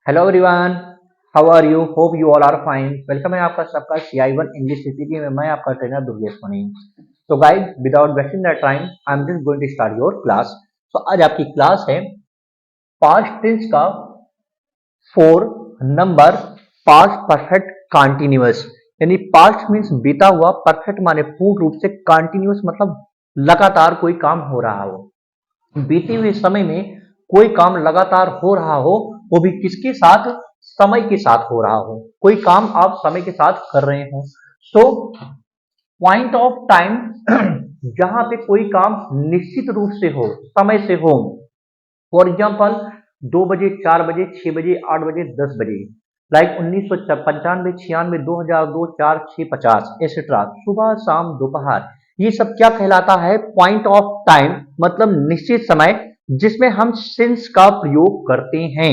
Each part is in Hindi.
Hello everyone, how are you? Hope you all are fine. Welcome है आपका सबका CI1 इंग्लिश सीपीटी में। मैं आपका ट्रेनर दुर्गेश मनी। तो guys, without wasting that time I am just going to start your class. तो आज आपकी क्लास है पास्ट टेंस का 4 नंबर पास्ट परफेक्ट कंटिन्यूअस। यानी पास्ट मीन्स बीता हुआ, परफेक्ट माने पूर्ण रूप से, कंटिन्यूअस मतलब लगातार कोई काम हो रहा हो। बीते हुए समय में कोई काम लगातार हो रहा हो, वो भी किसके साथ? समय के साथ हो रहा हो। कोई काम आप समय के साथ कर रहे हो। सो पॉइंट ऑफ टाइम जहां पे कोई काम निश्चित रूप से हो, समय से हो। फॉर एग्जाम्पल 2 बजे, 4 बजे, 6 बजे, 8 बजे, 10 बजे, लाइक 1995, 96, 2002, 4, 6, 50 एक्सेट्रा, सुबह शाम दोपहर। ये सब क्या कहलाता है? पॉइंट ऑफ टाइम मतलब निश्चित समय जिसमें हम सिंस का प्रयोग करते हैं।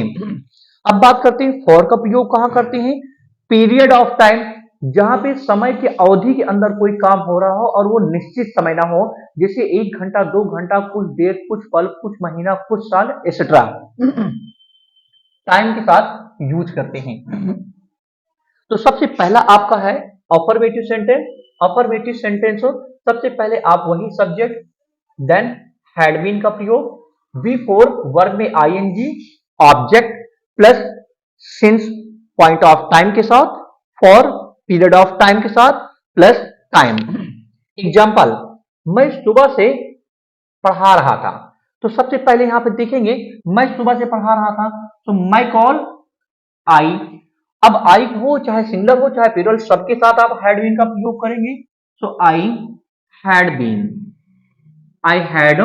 अब बात करते हैं फॉर का प्रयोग कहां करते हैं? पीरियड ऑफ टाइम, जहां पे समय की अवधि के अंदर कोई काम हो रहा हो और वो निश्चित समय ना हो, जैसे 1 घंटा, 2 घंटा, कुछ देर, कुछ पल, कुछ महीना, कुछ साल एक्सेट्रा। टाइम के साथ यूज करते हैं। तो सबसे पहला आपका है अफर्मेटिव सेंटेंस। अफर्मेटिव सेंटेंस हो, सबसे पहले आप वही सब्जेक्ट, देन हैड बीन का प्रयोग, बिफोर वर्ब में ING, object plus since point of time के साथ, फॉर पीरियड ऑफ टाइम के साथ, प्लस टाइम। एग्जाम्पल, मैं सुबह से पढ़ा रहा था। तो सबसे पहले यहां पर देखेंगे, मैं सुबह से पढ़ा रहा था, तो मैं कॉल आई। अब आई हो चाहे सिंगुलर हो चाहे प्लूरल, सबके साथ आप हैड बीन का प्रयोग करेंगे। So I had been, I had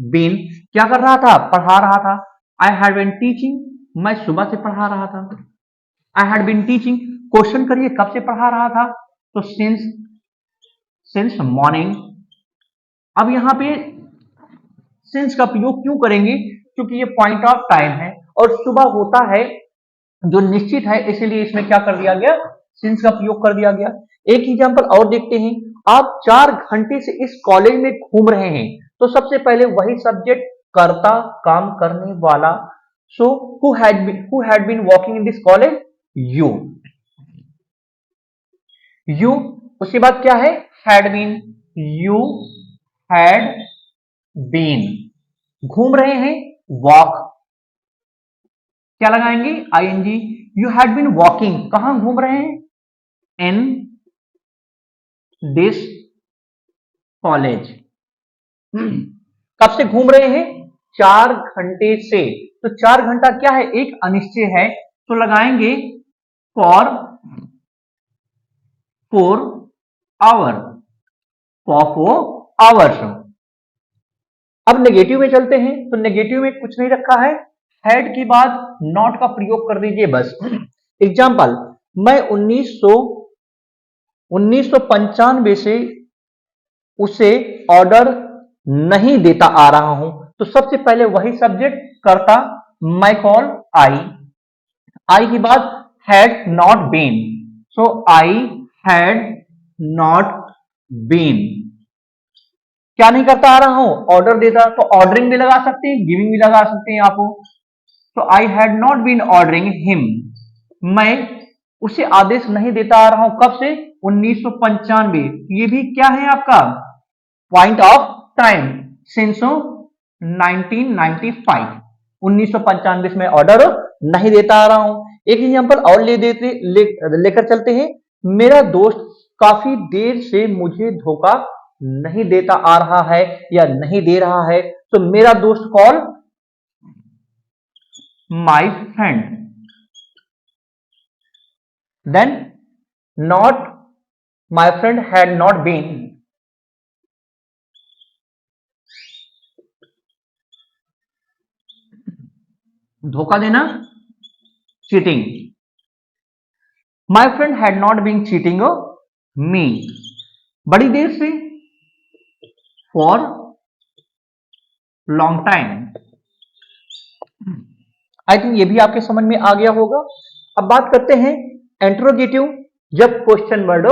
been क्या कर रहा था? पढ़ा रहा था। आई हैड बीन टीचिंग, मैं सुबह से पढ़ा रहा था। I had been teaching, question करिए कब से पढ़ा रहा था? तो सिंस मॉर्निंग। अब यहां पे सिंस का प्रयोग क्यों करेंगे? क्योंकि ये पॉइंट ऑफ टाइम है और सुबह होता है जो निश्चित है, इसीलिए इसमें क्या कर दिया गया? सिंस का प्रयोग कर दिया गया। एक एग्जांपल और देखते हैं। आप 4 घंटे से इस कॉलेज में घूम रहे हैं, तो सबसे पहले वही सब्जेक्ट, कर्ता, काम करने वाला। So who had been walking in this college? You. You, उसके बाद क्या है? Had been. You had been, घूम रहे हैं, वॉक, क्या लगाएंगे? ING. You had been walking, कहां घूम रहे हैं? In this college. कब से घूम रहे हैं? 4 घंटे से। तो 4 घंटा क्या है? एक अनिश्चय है, तो लगाएंगे फॉर 4 आवर, फॉर 4 आवर्स। अब नेगेटिव में चलते हैं, तो नेगेटिव में कुछ नहीं रखा है, हैड के बाद नॉट का प्रयोग कर दीजिए बस। एग्जाम्पल, मैं 1995 से उसे ऑर्डर नहीं देता आ रहा हूं। तो सबसे पहले वही सब्जेक्ट, करता, मैं कॉल आई। आई के बाद had not been, so I had not been, क्या नहीं करता आ रहा हूं? ऑर्डर देता। तो ऑर्डरिंग भी लगा सकते हैं, गिविंग भी लगा सकते हैं आप। तो I had not been ordering him, मैं उसे आदेश नहीं देता आ रहा हूं। कब से? 1995। ये भी क्या है आपका? पॉइंट ऑफ टाइम, सिंस 1995, 1995 में ऑर्डर नहीं देता आ रहा हूं। एक एग्जांपल और लेकर चलते हैं। मेरा दोस्त काफी देर से मुझे धोखा नहीं देता आ रहा है या नहीं दे रहा है। तो मेरा दोस्त call my friend, then not, my friend had not been. धोखा देना, cheating. My friend had not been cheating me, बड़ी देर से, for long time. I think ये भी आपके समझ में आ गया होगा। अब बात करते हैं इंट्रोगेटिव, जब क्वेश्चन वर्ड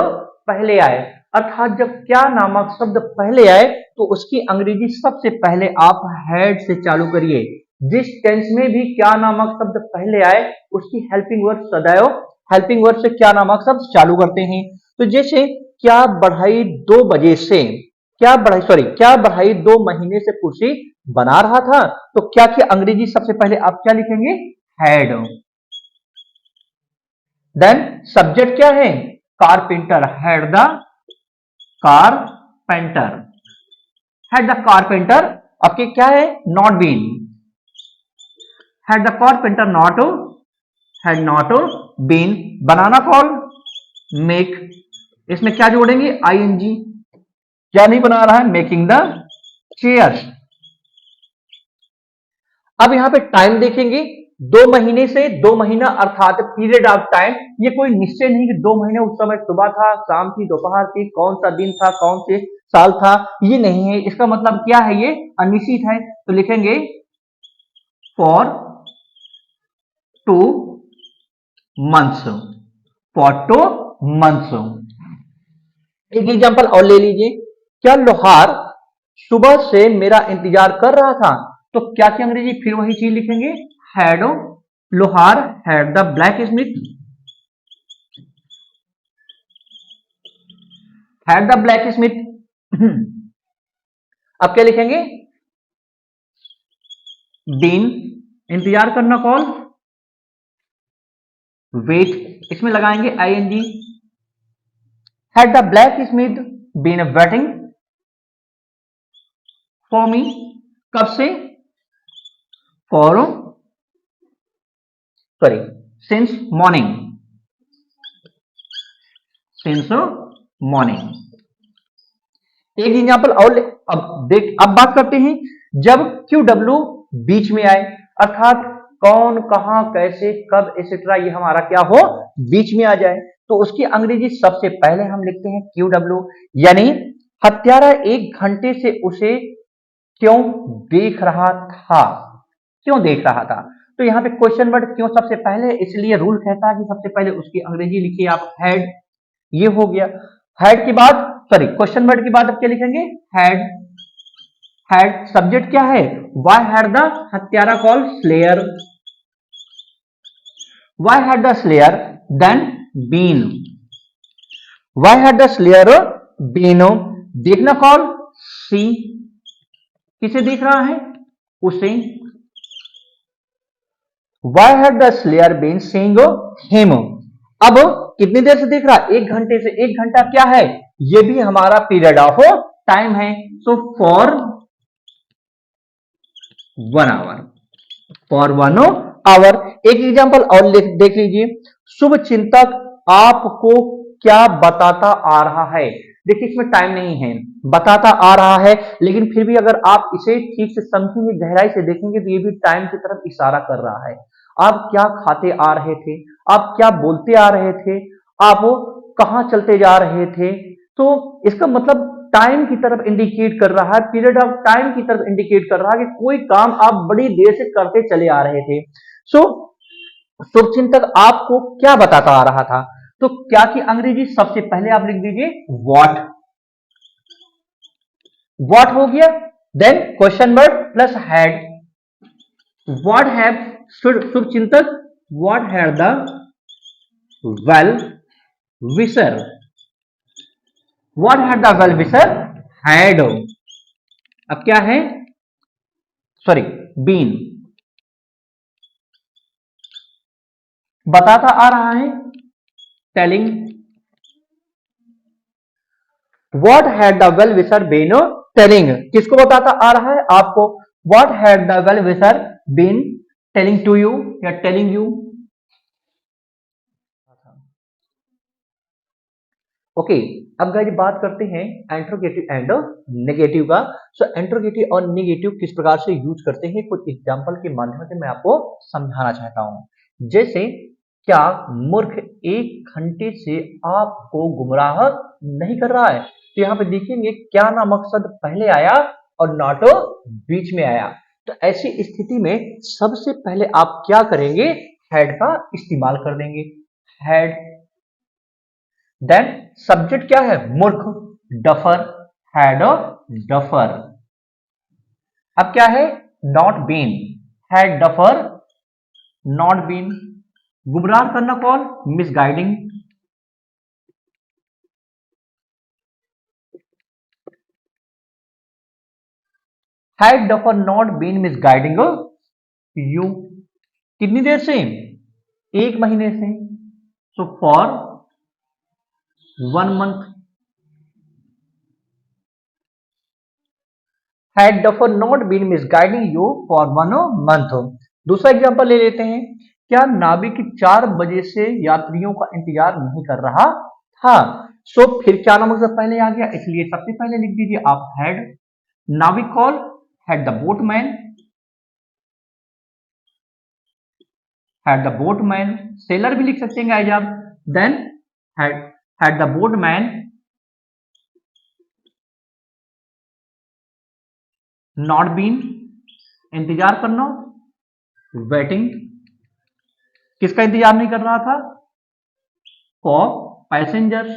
पहले आए, अर्थात जब क्या नामक शब्द पहले आए, तो उसकी अंग्रेजी सबसे पहले आप हैड से चालू करिए। जिस टेंस में भी क्या नामक शब्द पहले आए उसकी हेल्पिंग वर्ब सदैव हेल्पिंग वर्ब से क्या नामक शब्द चालू करते हैं। तो जैसे क्या बढ़ई 2 बजे से, क्या बढ़ई 2 महीने से कुर्सी बना रहा था, तो क्या की अंग्रेजी सबसे पहले आप क्या लिखेंगे, हैड। देन सब्जेक्ट क्या है, carpenter, had the carpenter, had the carpenter. आपके क्या है, not been, had the carpenter not had not been. बनाना कॉल मेक, इसमें क्या जोड़ेंगे, आईएनजी। क्या नहीं बना रहा है, मेकिंग द चेयर्स। अब यहां पे टाइम देखेंगे, 2 महीने से 2 महीना अर्थात पीरियड ऑफ टाइम, ये कोई निश्चय नहीं कि 2 महीने उस समय सुबह था, शाम थी, दोपहर थी, कौन सा दिन था, कौन से साल था, ये नहीं है। इसका मतलब क्या है, ये अनिश्चित है। तो लिखेंगे फॉर 2 मंथ्स, फॉर 2 मंथ्स। एक एग्जांपल और ले लीजिए, क्या लोहार सुबह से मेरा इंतजार कर रहा था, तो क्या की अंग्रेजी फिर वही चीज लिखेंगे, हैड। लोहार had the black Smith, had the black Smith. अब क्या लिखेंगे, बीन, इंतजार करना कॉल वेट, इसमें लगाएंगे ING. Had the blacksmith been waiting for me, कब से, for sorry since morning, since morning. एक एग्जांपल और अब बात करते हैं, जब क्यू डब्ल्यू बीच में आए, अर्थात कौन, कहां, कैसे, कब, एक्सेट्रा, ये हमारा क्या हो, बीच में आ जाए, तो उसकी अंग्रेजी सबसे पहले हम लिखते हैं क्यू डब्ल्यू। यानी हत्यारा 1 घंटे से उसे क्यों देख रहा था, क्यों देख रहा था। तो यहाँ पे क्वेश्चन वर्ड क्यों सबसे पहले, इसलिए रूल कहता है कि सबसे पहले उसकी अंग्रेजी लिखिए आप हैड, ये हो गया। हैड के बाद सॉरी क्वेश्चन वर्ड के बाद अब क्या लिखेंगे, हैड। हैड सब्जेक्ट क्या है, व्हाई हैड द हत्यारा call slayer, why had the slayer then been, why had the slayer been. देखना कॉल सी, किसे देख रहा है, उसे। Why had the slayer been seeing him? अब कितनी देर से देख रहा, 1 घंटे से। 1 घंटा क्या है, ये भी हमारा पीरियड ऑफ टाइम है। So for 1 hour, for 1 hour. एक एग्जांपल और देख लीजिए, शुभ चिंतक आपको क्या बताता आ रहा है। देखिए इसमें टाइम नहीं है, बताता आ रहा है, लेकिन फिर भी अगर आप इसे ठीक से समझेंगे, गहराई से देखेंगे, तो ये भी टाइम की तरफ इशारा कर रहा है। आप क्या खाते आ रहे थे, आप क्या बोलते आ रहे थे, आप कहां चलते जा रहे थे, तो इसका मतलब टाइम की तरफ इंडिकेट कर रहा है, पीरियड ऑफ टाइम की तरफ इंडिकेट कर रहा है कि कोई काम आप बड़ी देर से करते चले आ रहे थे। सो शुभचिंतक आपको क्या बताता आ रहा था, तो क्या की अंग्रेजी सबसे पहले आप लिख दीजिए व्हाट, व्हाट हो गया। Then question word plus had, what have शुभचिंतक, what had the well wisher, what had the well wisher had. अब क्या है, सॉरी बीन, बताता आ रहा है telling, what had the well wisher been telling, किसको बताता आ रहा है, आपको। What had the well wisher been telling to you या टेलिंग यू। ओके, अब गाइस बात करते हैं इंट्रोगेटिव एंड नेगेटिव का। सो इंट्रोगेटिव और नेगेटिव किस प्रकार से यूज करते हैं, कुछ एग्जांपल के माध्यम से मैं आपको समझाना चाहता हूं। जैसे क्या मूर्ख 1 घंटे से आपको गुमराह नहीं कर रहा है, तो यहाँ पे देखेंगे क्या नामक शब्द पहले आया और नॉट बीच में आया। तो ऐसी स्थिति में सबसे पहले आप क्या करेंगे, हैड का इस्तेमाल कर देंगे, हैड। देन सब्जेक्ट क्या है, मूर्ख, डफर, हैड डफर। अब क्या है, not been, had duffer not been, गुमराह करना कौन, misguiding, had duffer not been misguiding you, कितनी देर से, एक महीने से, so for 1 month, had duffer not been misguiding you for 1 month। दूसरा एग्जांपल ले लेते हैं, क्या नाविक 4 बजे से यात्रियों का इंतजार नहीं कर रहा था। सो फिर क्या नाम से पहले आ गया, इसलिए सबसे पहले लिख दीजिए आप हैड, नाविक call, had the boatman, had the boatman, sailor भी लिख सकते हैं गाइस आप, then had the boatman not been, इंतजार करना, वेटिंग, किसका इंतजार नहीं कर रहा था, फॉर पैसेंजर्स,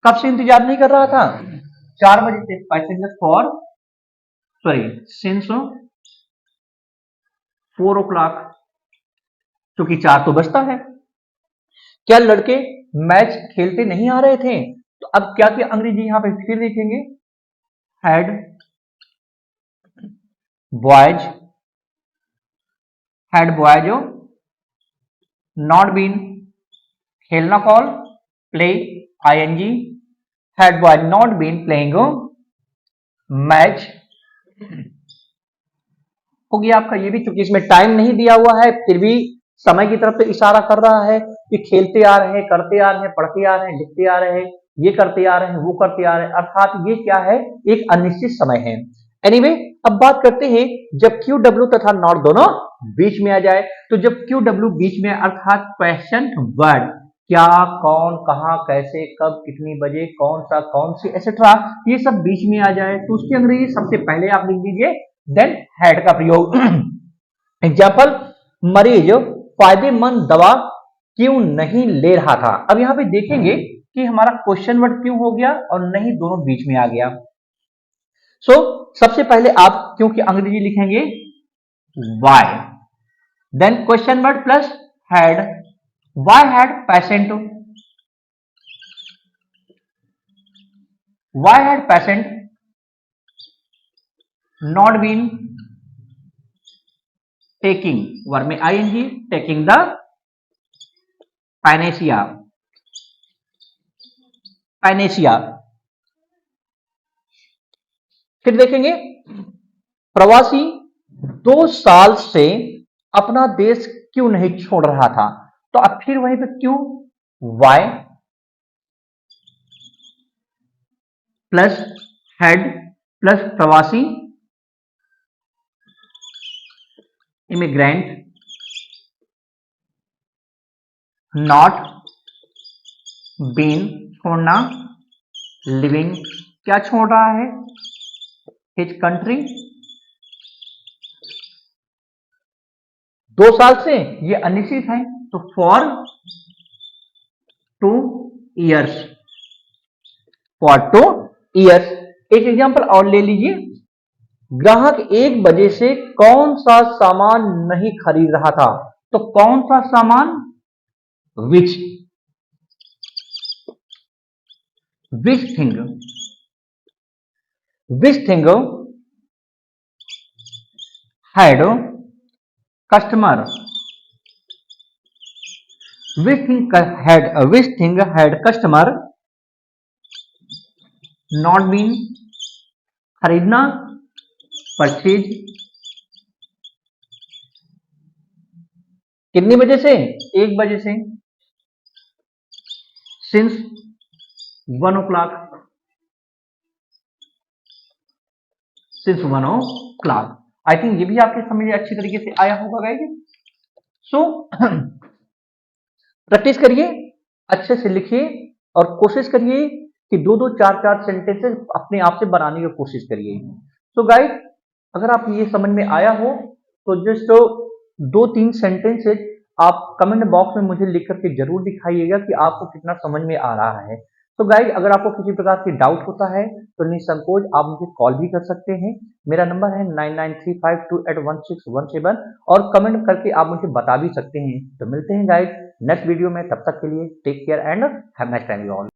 कब से इंतजार नहीं कर रहा था, 4 बजे से, passengers for sorry since 4 o'clock, क्योंकि 4 तो बजता है। क्या लड़के मैच खेलते नहीं आ रहे थे, तो अब क्या क्या अंग्रेजी यहां पे फिर देखेंगे, had boys, had boys not been, खेलना कॉल, play ING, had boys not been playing match, हो गया आपका ये भी, क्योंकि इसमें टाइम नहीं दिया हुआ है फिर भी समय की तरफ से इशारा कर रहा है कि खेलते आ रहे हैं, करते आ रहे हैं, पढ़ते आ रहे हैं, लिखते आ रहे हैं, ये करते आ रहे हैं, वो करते आ रहे हैं, अर्थात ये क्या है, एक अनिश्चित समय है। एनीवे अब बात करते हैं जब क्यू डब्ल्यू तथा नॉट दोनों बीच में आ जाए, तो जब क्यू डब्ल्यू बीच में अर्थात क्वेश्चन वर्ड, क्या, कौन, कहां, कैसे, कब, कितनी बजे, कौन सा, कौन सी, एक्सेट्रा, ये सब बीच में आ जाए तो उसकी अंग्रेजी सबसे पहले आप लिख दीजिए देन हैड का प्रयोग। एग्जाम्पल, मरीज फायदेमंद दवा क्यों नहीं ले रहा था। अब यहां पे देखेंगे कि हमारा क्वेश्चन वर्ड क्यों हो गया और नहीं दोनों बीच में आ गया। सो सबसे पहले आप क्यों की अंग्रेजी लिखेंगे why, then question word plus had, why had patient, why had patient not been taking, verb में ING, taking the panacea, panacea. फिर देखेंगे प्रवासी 2 साल से अपना देश क्यों नहीं छोड़ रहा था, तो अब फिर वहीं पे क्यों, वाई प्लस हेड प्लस प्रवासी, इमिग्रेंट नॉट बीन, छोड़ना, लिविंग, क्या छोड़ रहा है, हिज कंट्री, 2 साल से ये अनिश्चित है तो फॉर 2 years, फॉर 2 years। एक एग्जांपल और ले लीजिए, ग्राहक 1 बजे से कौन सा सामान नहीं खरीद रहा था, तो कौन सा सामान, which thing, which thing had customer, which thing had customer not been, खरीदना, परचेज, कितनी बजे से, 1 बजे से, सिंस 1 o'clock, सिंस 1 o'clock। आई थिंक ये भी आपके समझ में अच्छी तरीके से आया होगा गाइस। सो प्रैक्टिस करिए, अच्छे से लिखिए और कोशिश करिए कि 2-2, 4-4 सेंटेंसेस अपने आप से बनाने की कोशिश करिए। सो गाइस अगर आप ये समझ में आया हो तो जस्ट 2-3 सेंटेंसेस आप कमेंट बॉक्स में मुझे लिख करके जरूर दिखाइएगा कि आपको कितना समझ में आ रहा है। तो गाइज अगर आपको किसी प्रकार की डाउट होता है तो निसंकोच आप मुझे कॉल भी कर सकते हैं। मेरा नंबर है 9935281617 और कमेंट करके आप मुझे बता भी सकते हैं। तो मिलते हैं गाइज नेक्स्ट वीडियो में, तब तक के लिए take care and have nice time you all.